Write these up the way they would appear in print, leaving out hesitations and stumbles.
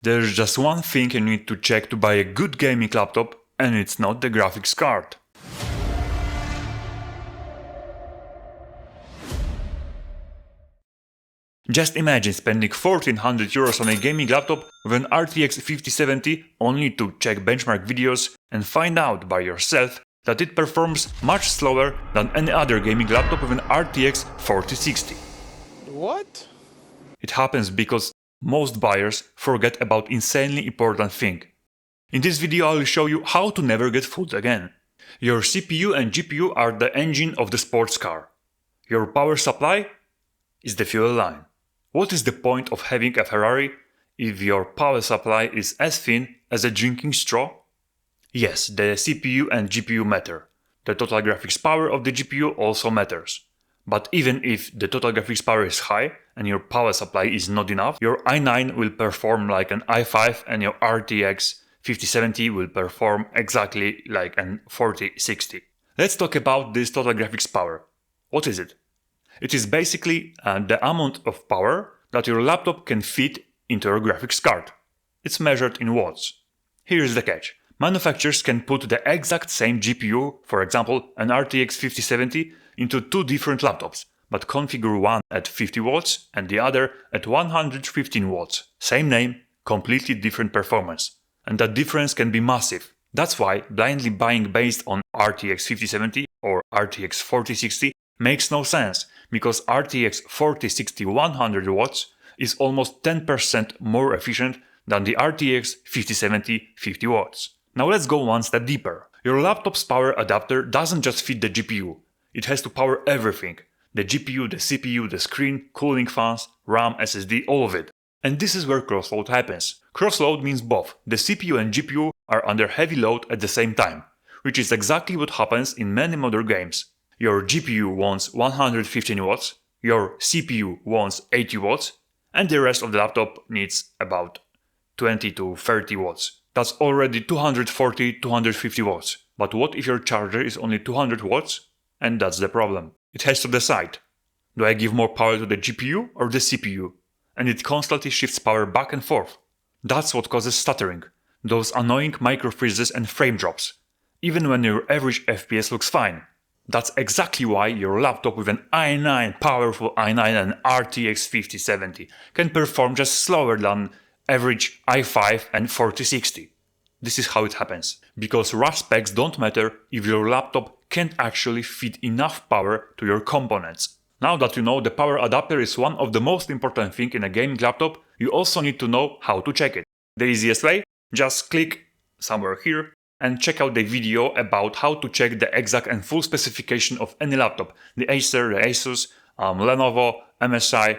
There's just one thing you need to check to buy a good gaming laptop, and it's not the graphics card. Just imagine spending 1400 euros on a gaming laptop with an RTX 5070 only to check benchmark videos and find out by yourself that it performs much slower than any other gaming laptop with an RTX 4060. What? It happens because most buyers forget about insanely important thing. In this video I will show you how to never get fooled again. Your CPU and GPU are the engine of the sports car. Your power supply is the fuel line. What is the point of having a Ferrari if your power supply is as thin as a drinking straw? Yes, the CPU and GPU matter. The total graphics power of the GPU also matters. But even if the total graphics power is high and your power supply is not enough, your i9 will perform like an i5 and your RTX 5070 will perform exactly like an 4060. Let's talk about this total graphics power. What is it? It is basically the amount of power that your laptop can fit into your graphics card. It's measured in watts. Here is the catch. Manufacturers can put the exact same GPU, for example an RTX 5070, into two different laptops, but configure one at 50 watts and the other at 115 watts. Same name, completely different performance. And that difference can be massive. That's why blindly buying based on RTX 5070 or RTX 4060 makes no sense, because RTX 4060 100 watts is almost 10% more efficient than the RTX 5070 50 watts. Now let's go one step deeper. Your laptop's power adapter doesn't just fit the GPU, it has to power everything. The GPU, the CPU, the screen, cooling fans, RAM, SSD, all of it. And this is where crossload happens. Crossload means both the CPU and GPU are under heavy load at the same time, which is exactly what happens in many modern games. Your GPU wants 115 watts, your CPU wants 80 watts, and the rest of the laptop needs about 20 to 30 watts. That's already 240-250 watts. But what if your charger is only 200 watts? And that's the problem. It has to decide. Do I give more power to the GPU or the CPU? And it constantly shifts power back and forth. That's what causes stuttering, those annoying micro freezes and frame drops, even when your average FPS looks fine. That's exactly why your laptop with an i9, powerful i9 and RTX 5070 can perform just slower than average i5 and 4060. This is how it happens. Because raw specs don't matter if your laptop can't actually feed enough power to your components. Now that you know the power adapter is one of the most important things in a gaming laptop, you also need to know how to check it. The easiest way? Just click somewhere here and check out the video about how to check the exact and full specification of any laptop. The Acer, the Asus, Lenovo, MSI.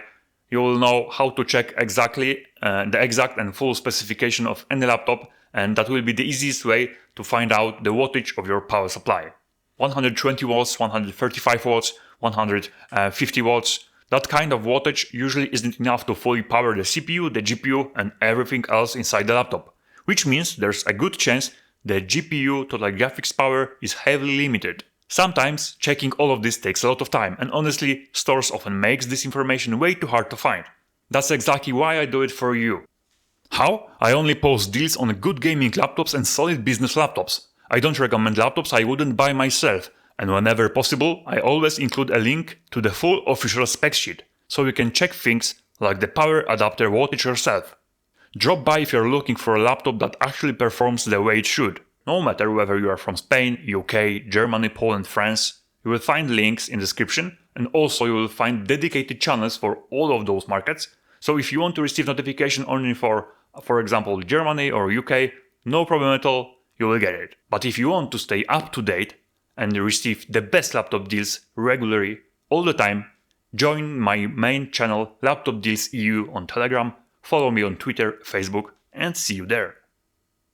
You will know how to check exactly the exact and full specification of any laptop, and that will be the easiest way to find out the wattage of your power supply. 120 watts, 135 watts, 150 watts. That kind of wattage usually isn't enough to fully power the CPU, the GPU and everything else inside the laptop. Which means there's a good chance the GPU total graphics power is heavily limited. Sometimes checking all of this takes a lot of time, and honestly, stores often makes this information way too hard to find. That's exactly why I do it for you. How? I only post deals on good gaming laptops and solid business laptops. I don't recommend laptops I wouldn't buy myself, and whenever possible, I always include a link to the full official spec sheet, so you can check things like the power adapter wattage yourself. Drop by if you're looking for a laptop that actually performs the way it should. No matter whether you are from Spain, UK, Germany, Poland, France, you will find links in the description, and also you will find dedicated channels for all of those markets. So if you want to receive notification only for example, Germany or UK, no problem at all, you will get it. But if you want to stay up to date and receive the best laptop deals regularly, all the time, join my main channel Laptop Deals EU on Telegram, follow me on Twitter, Facebook, and see you there.